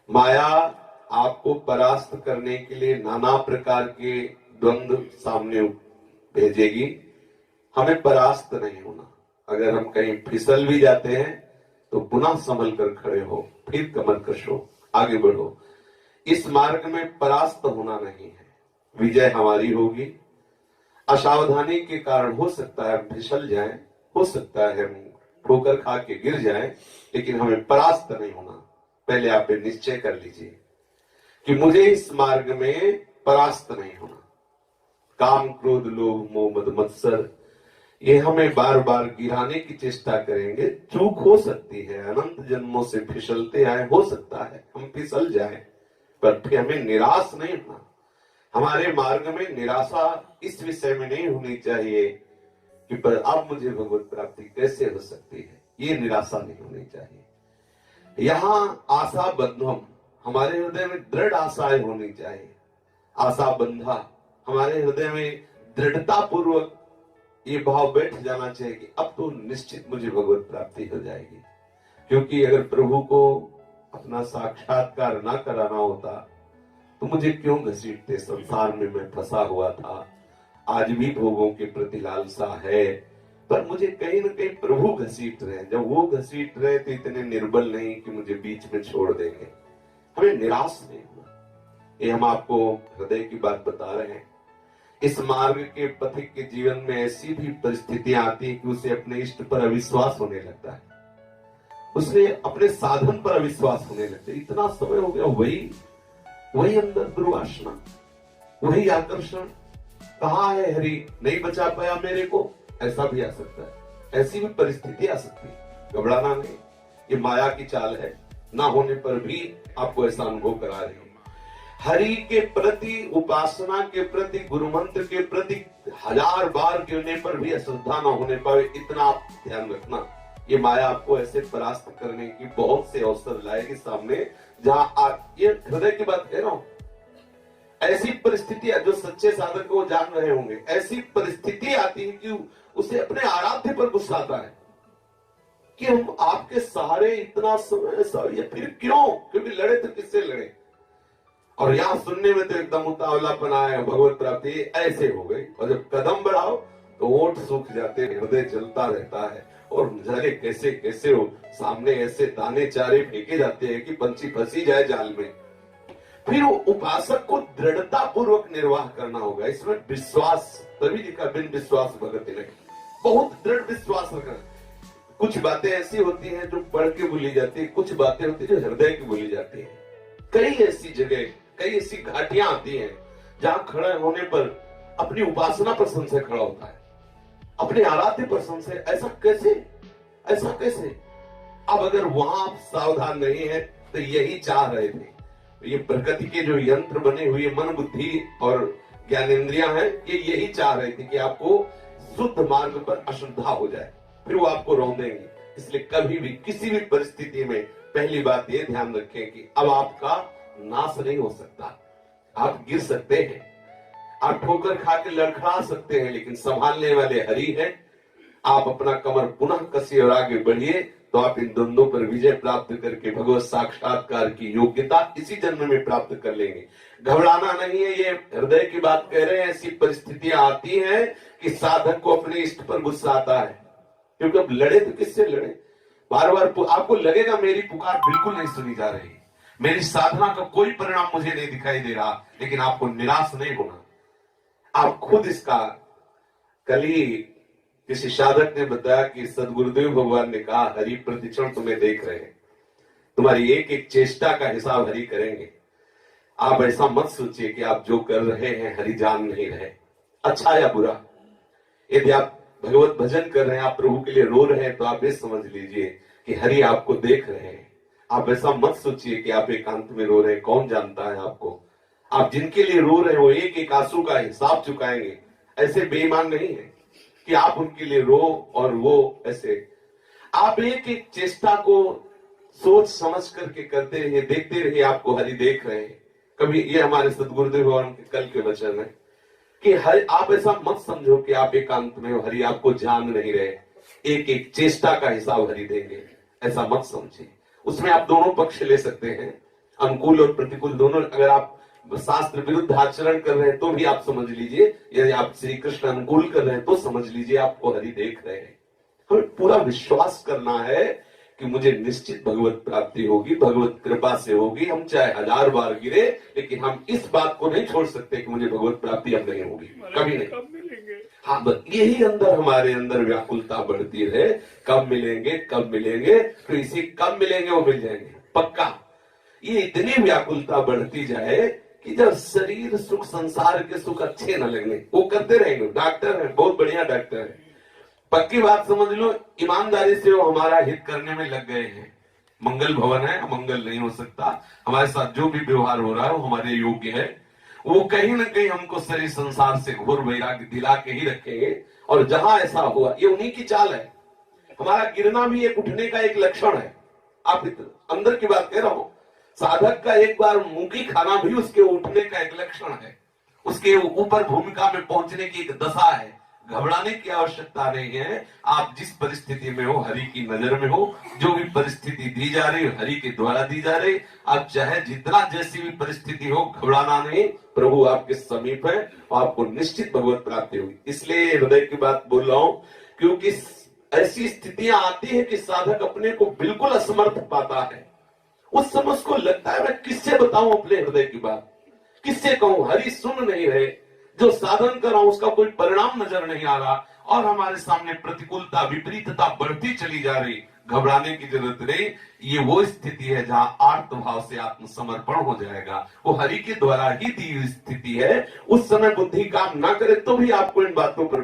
माया आपको परास्त करने के लिए नाना प्रकार के द्वंद्व सामने भेजेगी। हमें परास्त नहीं होना। अगर हम कहीं फिसल भी जाते हैं तो पुनः संभल कर खड़े हो, फिर कमर कशो, आगे बढ़ो। इस मार्ग में परास्त होना नहीं है, विजय हमारी होगी। असावधानी के कारण हो सकता है हम फिसल जाएं, हो सकता है हम ठोकर खा के गिर जाएं, लेकिन हमें परास्त नहीं होना। पहले आप निश्चय कर लीजिए कि मुझे इस मार्ग में परास्त नहीं होना। काम, क्रोध, लोभ, मोह, मद, मत्सर ये हमें बार बार गिराने की चेष्टा करेंगे। चूक हो सकती है, अनंत जन्मों से फिसलते आए, हो सकता है हम फिसल जाएं, पर फिर हमें निराश नहीं होना। हमारे मार्ग में निराशा इस विषय में नहीं होनी चाहिए कि पर अब मुझे भगवत प्राप्ति कैसे हो सकती है, ये निराशा नहीं होनी चाहिए। यहाँ आशा बंधम, हमारे हृदय में दृढ़ आशाएं होनी चाहिए। आशा बंधा, हमारे हृदय में दृढ़ता पूर्वक ये भाव बैठ जाना चाहिए कि अब तो निश्चित मुझे भगवत प्राप्ति हो जाएगी। क्योंकि अगर प्रभु को अपना साक्षात्कार ना कराना होता तो मुझे क्यों घसीटते, संसार में मैं फंसा हुआ था। आज भी भोगों के प्रति लालसा है, पर मुझे कहीं ना कहीं प्रभु घसीट रहे हैं। जब वो घसीट रहे तो इतने निर्बल नहीं कि मुझे बीच में छोड़ देंगे। हमें निराश नहीं होना, ये हम आपको हृदय की बात बता रहे हैं। इस मार्ग के पथिक के जीवन में ऐसी भी परिस्थितियां आती है कि उसे अपने इष्ट पर अविश्वास होने लगता है, उसे अपने साधन पर अविश्वास होने लगता है। इतना समय हो गया, वही अंदर दुर्वासना, वही आकर्षण, कहाँ है हरि, नहीं बचा पाया मेरे को, ऐसा भी आ सकता है। ऐसी भी परिस्थिति आ सकती है, घबराना नहीं। ये माया की चाल है, ना होने पर भी आपको ऐसा अनुभव करा रही है। हरि के प्रति, उपासना के प्रति, गुरु मंत्र के प्रति 1000 बार गिरने पर भी अश्रद्धा न होने पाए, इतना आप ध्यान रखना। ये माया आपको ऐसे परास्त करने की बहुत से अवसर लाएगी सामने, जहां ये हृदय की बात कह रहा हूं। ऐसी परिस्थितियां जो सच्चे साधक को जान रहे होंगे, ऐसी परिस्थिति आती है कि उसे अपने आराध्य पर गुस्सा आता है कि हम आपके सहारे इतना समय, या फिर क्यों? क्योंकि लड़े तो किससे लड़े। और यहां सुनने में तो एकदम उतावलापन आया, भगवत प्राप्ति ऐसे हो गई, और जब कदम बढ़ाओ तो ओठ सूख जाते, हृदय जलता रहता है, और जाने कैसे कैसे हो सामने ऐसे दाने चारे फेंके जाते हैं कि पंछी फंसी जाए जाल में। फिर उपासक को दृढ़ता पूर्वक निर्वाह करना होगा। इसमें विश्वास, तभी लिखा बिन विश्वास भगति नहीं, बहुत दृढ़ विश्वास रखना। कुछ बातें ऐसी होती हैं जो पढ़ के भूली जाती है, कुछ बातें होती है जो हृदय की भूली जाती है। कई ऐसी जगह, कई ऐसी घाटियां आती हैं जहां खड़े होने पर अपनी उपासना पर संशय खड़ा होता है, अपने आराध्य पर संशय। ऐसा कैसे, ऐसा कैसे? अब अगर वहां आप सावधान नहीं है तो यही चाह रहे थे। ये प्रकृति के जो यंत्र बने हुए मन, बुद्धि और ज्ञानेंद्रियां हैं, ये यही चाह रहे थे कि आपको शुद्ध मार्ग पर अश्रद्धा हो जाए, फिर वो आपको रौंदेंगे। इसलिए कभी भी किसी भी परिस्थिति में पहली बात ये ध्यान रखें कि अब आपका नाश नहीं हो सकता। आप गिर सकते हैं, आप ठोकर खा के लड़खड़ा सकते हैं, लेकिन संभालने वाले हरि हैं। आप अपना कमर पुनः कसिए और आगे बढ़िए, तो आप इन द्वंद्वों पर विजय प्राप्त करके भगवत साक्षात्कार की योग्यता इसी जन्म में प्राप्त कर लेंगे। घबराना नहीं है, ये हृदय की बात कह रहे हैं। ऐसी परिस्थितियां आती हैं कि साधक को अपने इष्ट पर गुस्सा आता है, क्योंकि अब लड़े तो किससे लड़े। बार बार आपको लगेगा मेरी पुकार बिल्कुल नहीं सुनी जा रही, मेरी साधना का कोई परिणाम मुझे नहीं दिखाई दे रहा, लेकिन आपको निराश नहीं होना। आप खुद इसका, कल ही किसी साधक ने बताया कि सदगुरुदेव भगवान ने कहा, हरि प्रतिक्षण तुम्हें देख रहे हैं, तुम्हारी एक एक चेष्टा का हिसाब हरि करेंगे। आप ऐसा मत सोचिए कि आप जो कर रहे हैं हरि जान नहीं रहे, अच्छा या बुरा। यदि आप भगवत भजन कर रहे हैं, आप प्रभु के लिए रो रहे हैं, तो आप ये समझ लीजिए कि हरि आपको देख रहे हैं। आप ऐसा मत सोचिए कि आप एकांत में रो रहे हैं, कौन जानता है आपको। आप जिनके लिए रो रहे हो एक एक आंसू का हिसाब चुकाएंगे। ऐसे बेईमान नहीं है कि आप उनके लिए रो और वो ऐसे। आप एक एक चेष्टा को सोच समझ करके करते रहिए, देखते रहिए, आपको हरि देख रहे हैं। कभी ये हमारे सदगुरुदेव भगवान के कल के वचन है कि हरि, आप ऐसा मत समझो कि आप एकांत में हो, हरि आपको जान नहीं रहे, एक एक चेष्टा का हिसाब हरि देंगे, ऐसा मत समझिए। उसमें आप दोनों पक्ष ले सकते हैं। अनुकूल और प्रतिकूल दोनों, अगर आप शास्त्र विरुद्ध आचरण कर रहे हैं तो भी आप समझ लीजिए, यदि आप श्री कृष्ण अनुकूल कर रहे हैं तो समझ लीजिए आपको हरि देख रहे हैं। हमें पूरा विश्वास करना है कि मुझे निश्चित भगवत प्राप्ति होगी, भगवत कृपा से होगी। हम चाहे 1000 बार गिरे, लेकिन हम इस बात को नहीं छोड़ सकते कि मुझे भगवत प्राप्ति अब नहीं होगी, कभी नहीं। हाँ, बस यही अंदर हमारे अंदर व्याकुलता बढ़ती रहे, कब मिलेंगे कब मिलेंगे, तो इसी कब मिलेंगे वो मिल जाएंगे पक्का। ये इतनी व्याकुलता बढ़ती जाए कि जब शरीर सुख, संसार के सुख अच्छे न लगने, वो करते रहेंगे। डॉक्टर है, बहुत बढ़िया डॉक्टर है, पक्की बात समझ लो, ईमानदारी से वो हमारा हित करने में लग गए हैं। मंगल भवन है, अमंगल नहीं हो सकता। हमारे साथ जो भी व्यवहार हो रहा है वो हमारे योग्य है। वो कहीं ना कहीं हमको शरीर संसार से घोर वैराग्य दिला के ही रखेंगे। और जहां ऐसा हुआ, ये उन्हीं की चाल है। हमारा गिरना भी एक उठने का एक लक्षण है। आप अंदर की बात कह रहा हूं, साधक का एक बार मुंह खाना भी उसके उठने का एक लक्षण है, उसके ऊपर भूमिका में पहुंचने की एक दशा है। घबराने की आवश्यकता नहीं है। आप जिस परिस्थिति में हो, हरि की नजर में हो, जो भी परिस्थिति दी जा रही है हरि के द्वारा दी जा रही, आप चाहे जितना जैसी भी परिस्थिति हो, घबराना नहीं। प्रभु आपके समीप है और आपको निश्चित भगवत प्राप्ति होगी। इसलिए हृदय की बात बोल रहा हूं, क्योंकि ऐसी स्थितियां आती है कि साधक अपने को बिल्कुल असमर्थ पाता है। उस समय उसको लगता है मैं किससे बताऊं अपने हृदय की बात, किससे कहूं, हरि सुन नहीं रहे, जो साधन कर रहा हूं उसका कोई परिणाम नजर नहीं आ रहा, और हमारे सामने प्रतिकूलता, विपरीतता बढ़ती चली जा रही। घबराने की जरूरत नहीं। ये वो स्थिति है जहां आर्तभाव से आत्मसमर्पण हो जाएगा। वो हरि के द्वारा ही दी हुई स्थिति है। उस समय बुद्धि काम ना करे तो भी आपको इन बातों पर